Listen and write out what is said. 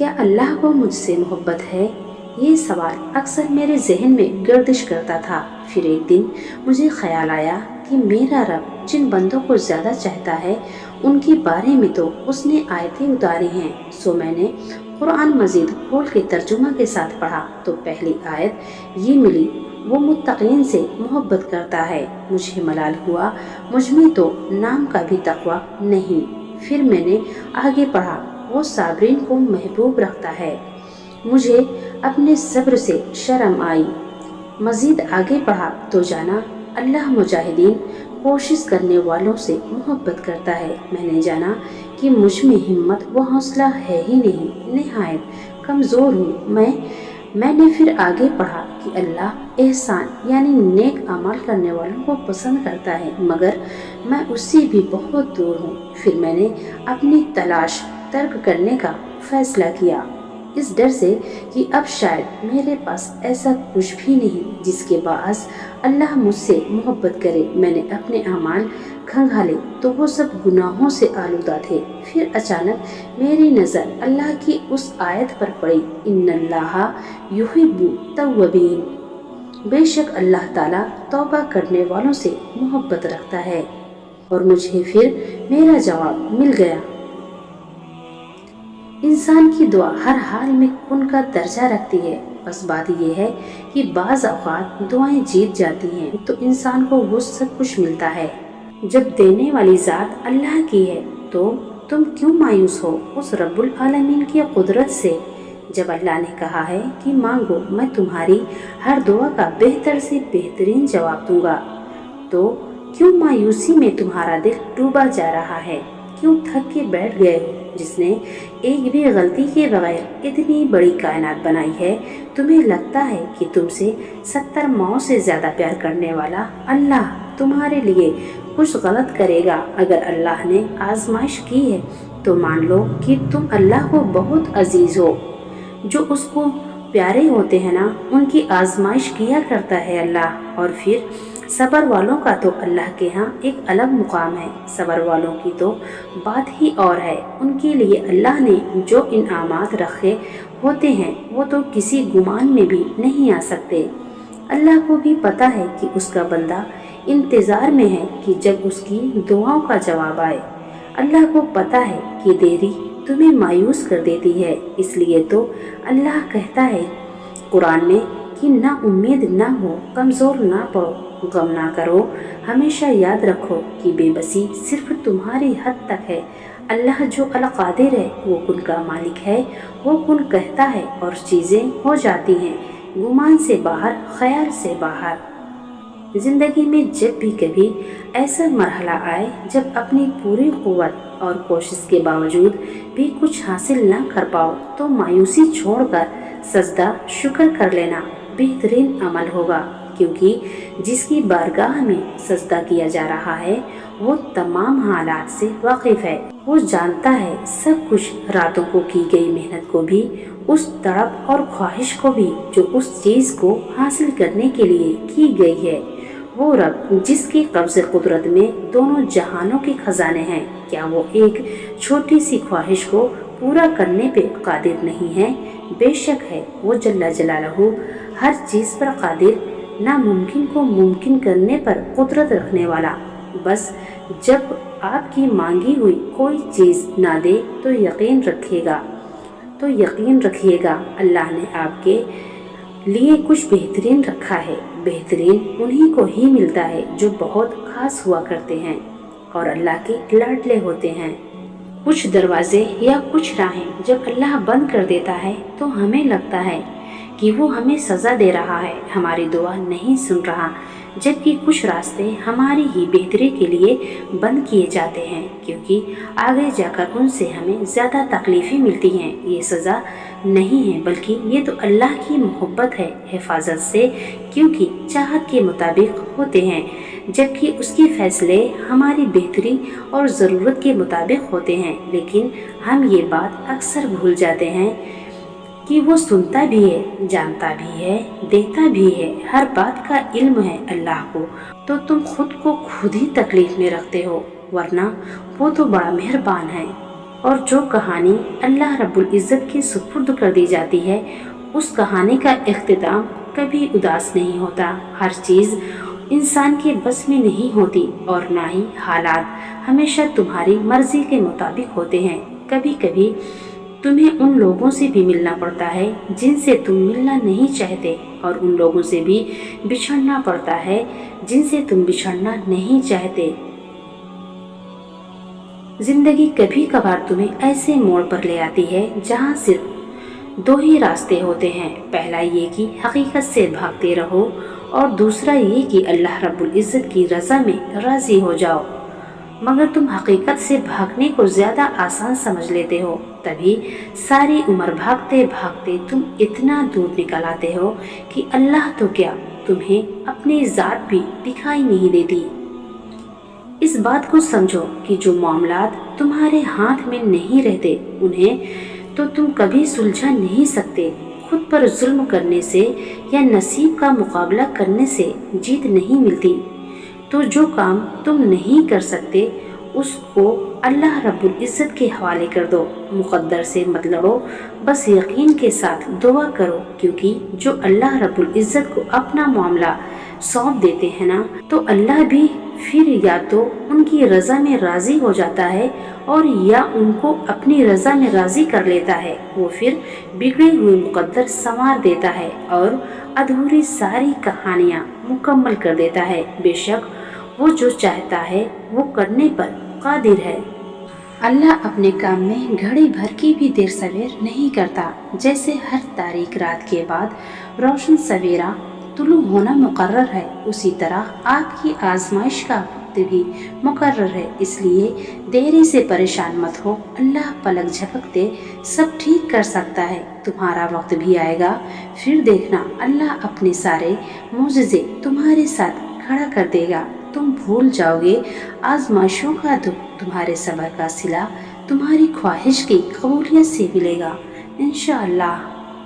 क्या अल्लाह को मुझसे मोहब्बत है? ये सवाल अक्सर मेरे जहन में गर्दिश करता था। फिर एक दिन मुझे ख्याल आया कि मेरा रब जिन बंदों को ज़्यादा चाहता है उनके बारे में तो उसने आयतें उतारी हैं। सो मैंने कुरान मजीद खोल के तर्जुमा के साथ पढ़ा तो पहली आयत ये मिली, वो मुत्तकीन से मोहब्बत करता है। मुझे मलाल हुआ, मुझ में तो नाम का भी तकवा नहीं। फिर मैंने आगे पढ़ा, वो साबरीन को महबूब रखता है। मुझे अपने सब्र से शर्म आई। मजीद आगे पढ़ा तो जाना अल्लाह मुजाहिदीन कोशिश करने वालों से मोहब्बत करता है। मैंने जाना कि मुझ में हिम्मत व हौसला है ही नहीं, निहायत कमज़ोर हूँ मैंने फिर आगे पढ़ा कि अल्लाह एहसान यानी नेक अमल करने वालों को पसंद करता है, मगर मैं उससे भी बहुत दूर हूँ। फिर मैंने अपनी तलाश तर्क करने का फैसला किया, इस डर से कि अब शायद मेरे पास ऐसा कुछ भी नहीं जिसके बाअस अल्लाह मुझसे मोहब्बत करे। मैंने अपने अमाल खंगाले तो वो सब गुनाहों से आलूदा थे। फिर अचानक मेरी नज़र अल्लाह की उस आयत पर पड़ी, इन्नल्लाहा युहिब्बु तव्वाबीन, बेशक अल्लाह ताला तौबा करने वालों से मोहब्बत रखता है। और मुझे फिर मेरा जवाब मिल गया। इंसान की दुआ हर हाल में उनका दर्जा रखती है। बस बात यह है कि बाज़ औक़ात दुआएं जीत जाती हैं तो इंसान को वो सब कुछ मिलता है। जब देने वाली ज़ात अल्लाह की है तो तुम क्यों मायूस हो उस रब्बुल आलमीन की कुदरत से? जब अल्लाह ने कहा है कि मांगो, मैं तुम्हारी हर दुआ का बेहतर से बेहतरीन जवाब दूंगा, तो क्यों मायूसी में तुम्हारा दिल डूबा जा रहा है? क्यों थक के बैठ गए हो? जिसने एक भी गलती के बगैर इतनी बड़ी कायनात बनाई है, तुम्हें लगता है कि तुमसे 70 माओं से ज़्यादा प्यार करने वाला अल्लाह तुम्हारे लिए कुछ गलत करेगा? अगर अल्लाह ने आजमाइश की है तो मान लो कि तुम अल्लाह को बहुत अजीज हो। जो उसको प्यारे होते हैं ना, उनकी आजमाइश किया करता है अल्लाह। और फिर सब्र वालों का तो अल्लाह के यहाँ एक अलग मुकाम है। सब्र वालों की तो बात ही और है। उनके लिए अल्लाह ने जो इनामात रखे होते हैं वो तो किसी गुमान में भी नहीं आ सकते। अल्लाह को भी पता है कि उसका बंदा इंतज़ार में है कि जब उसकी दुआओं का जवाब आए। अल्लाह को पता है कि देरी तुम्हें मायूस कर देती है, इसलिए तो अल्लाह कहता है कुरान में कि ना उम्मीद ना हो, कमज़ोर ना पड़ो, गम ना करो, हमेशा याद रखो कि बेबसी सिर्फ तुम्हारी हद तक है। अल्लाह जो अल कादिर है, वो कुन का मालिक है, वो कुन कहता है और चीज़ें हो जाती हैं, गुमान से बाहर, ख्याल से बाहर। ज़िंदगी में जब भी कभी ऐसा मरहला आए जब अपनी पूरी कुव्वत और कोशिश के बावजूद भी कुछ हासिल ना कर पाओ, तो मायूसी छोड़कर सजदा शुक्र कर लेना बेहतरीन अमल होगा, क्योंकि जिसकी बारगाह में सजदा किया जा रहा है वो तमाम हालात से वाकिफ़ है। वो जानता है सब कुछ, रातों को की गई मेहनत को भी, उस तड़प और ख्वाहिश को भी जो उस चीज़ को हासिल करने के लिए की गई है। वो रब जिसकी कब्ज़े कुदरत में दोनों जहानों के खजाने हैं, क्या वो एक छोटी सी ख्वाहिश को पूरा करने पे कादिर नहीं है? बेशक है, वो जल्ला जलालहू हर चीज़ पर कादिर, नामुमकिन को मुमकिन करने पर कुदरत रखने वाला। बस जब आपकी मांगी हुई कोई चीज़ ना दे तो यकीन रखिएगा अल्लाह ने आपके लिए कुछ बेहतरीन रखा है। बेहतरीन उन्हीं को ही मिलता है जो बहुत खास हुआ करते हैं और अल्लाह के लाडले होते हैं। कुछ दरवाजे या कुछ राहें जब अल्लाह बंद कर देता है तो हमें लगता है कि वो हमें सज़ा दे रहा है, हमारी दुआ नहीं सुन रहा, जबकि कुछ रास्ते हमारी ही बेहतरी के लिए बंद किए जाते हैं, क्योंकि आगे जाकर उनसे हमें ज़्यादा तकलीफ़ें मिलती हैं। ये सज़ा नहीं है, बल्कि ये तो अल्लाह की मोहब्बत है, हिफाजत से, क्योंकि चाहत के मुताबिक होते हैं, जबकि उसके फ़ैसले हमारी बेहतरी और ज़रूरत के मुताबिक होते हैं। लेकिन हम ये बात अक्सर भूल जाते हैं कि वो सुनता भी है, जानता भी है, देता भी है, हर बात का इल्म है अल्लाह को। तो तुम खुद को खुद ही तकलीफ में रखते हो, वरना वो तो बड़ा मेहरबान है। اور جو کہانی اللہ رب العزت کے سپرد کر دی جاتی ہے اس کہانی کا اختتام کبھی اداس نہیں ہوتا۔ ہر چیز انسان کے بس میں نہیں ہوتی اور نہ ہی حالات ہمیشہ تمہاری مرضی کے مطابق ہوتے ہیں۔ کبھی کبھی تمہیں ان لوگوں سے بھی ملنا پڑتا ہے جن سے تم ملنا نہیں چاہتے اور ان لوگوں سے بھی بچھڑنا پڑتا ہے جن سے تم بچھڑنا نہیں چاہتے۔ زندگی کبھی کبھار تمہیں ایسے موڑ پر لے آتی ہے جہاں صرف دو ہی راستے ہوتے ہیں، پہلا یہ کہ حقیقت سے بھاگتے رہو اور دوسرا یہ کہ اللہ رب العزت کی رضا میں راضی ہو جاؤ۔ مگر تم حقیقت سے بھاگنے کو زیادہ آسان سمجھ لیتے ہو، تبھی ساری عمر بھاگتے بھاگتے تم اتنا دور نکل آتے ہو کہ اللہ تو کیا تمہیں اپنی ذات بھی دکھائی نہیں دیتی۔ اس بات کو سمجھو کہ جو معاملات تمہارے ہاتھ میں نہیں رہتے انہیں تو تم کبھی سلجھا نہیں سکتے۔ خود پر ظلم کرنے سے یا نصیب کا مقابلہ کرنے سے جیت نہیں ملتی۔ تو جو کام تم نہیں کر سکتے اس کو اللہ رب العزت کے حوالے کر دو، مقدر سے مت لڑو، بس یقین کے ساتھ دعا کرو، کیونکہ جو اللہ رب العزت کو اپنا معاملہ سونپ دیتے ہیں نا تو اللہ بھی پھر یا تو ان کی رضا میں راضی ہو جاتا ہے اور یا ان کو اپنی رضا میں راضی کر لیتا ہے۔ وہ پھر بگڑے ہوئے مقدر سنوار دیتا ہے اور ادھوری ساری کہانیاں مکمل کر دیتا ہے۔ بے شک وہ جو چاہتا ہے وہ کرنے پر قادر ہے۔ اللہ اپنے کام میں گھڑی بھر کی بھی دیر سویر نہیں کرتا۔ جیسے ہر تاریک رات کے بعد روشن سویرا طلوع ہونا مقرر ہے، اسی طرح آپ کی آزمائش کا وقت بھی مقرر ہے۔ اس لیے دیری سے پریشان مت ہو، اللہ پلک جھپکتے سب ٹھیک کر سکتا ہے۔ تمہارا وقت بھی آئے گا، پھر دیکھنا اللہ اپنے سارے معجزے تمہارے ساتھ کھڑا کر دے گا۔ تم بھول جاؤ گے آزمائشوں کا دکھ، تمہارے صبر کا صلہ تمہاری خواہش کی قبولیت سے ملے گا انشاءاللہ۔